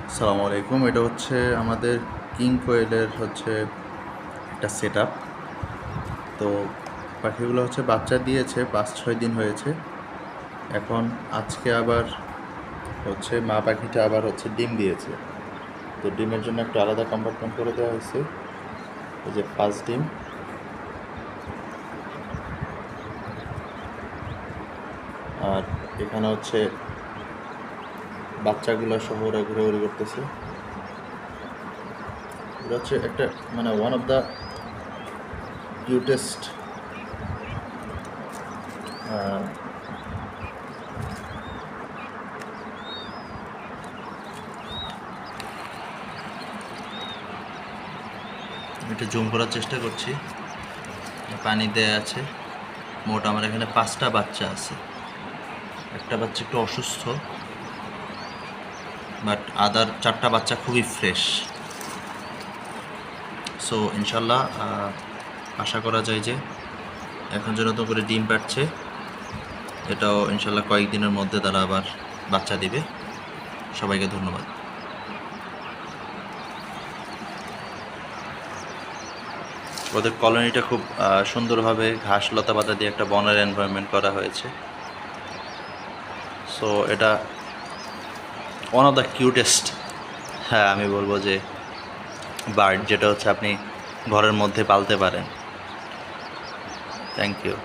আসসালামু আলাইকুম। এটা হচ্ছে আমাদের কিং কোয়েলের হচ্ছে একটা সেট আপ। তো পাখিগুলো হচ্ছে বাচ্চা দিয়েছে, 5-6 দিন হয়েছে। এখন আজকে আবার হচ্ছে মা পাখিটা আবার হচ্ছে ডিম দিয়েছে। তো ডিমের জন্য একটা আলাদা কম্পার্টমেন্ট করে দেওয়া হয়েছে। এই যে ফার্স্ট ডিম, আর এখানে হচ্ছে বাচ্চাগুলো সহ ওরা ঘুরে করতেছে। এটা হচ্ছে একটা মানে ওয়ান অফ দ্য কিউটেস্ট এটা জুম করার চেষ্টা করছি। পানি দেয়া আছে। মোট আমার এখানে 5টা বাচ্চা আছে। একটা বাচ্চা একটু অসুস্থ, বাট আদার 4টা বাচ্চা খুবই ফ্রেশ। সো ইনশাল্লাহ আশা করা যায় যে এখন যে নতুন করে ডিম পাড়ছে, এটাও ইনশাল্লাহ কয়েকদিনের মধ্যে তারা আবার বাচ্চা দিবে। সবাইকে ধন্যবাদ। ওদের কলোনিটা খুব সুন্দরভাবে ঘাস লতা পাতা দিয়ে একটা বনের এনভায়রনমেন্ট করা হয়েছে। সো এটা ওয়ান অফ দ্য কিউটেস্ট, হ্যাঁ আমি বলবো যে বার্ড, যেটা হচ্ছে আপনি ঘরের মধ্যে পালতে পারেন। Thank you.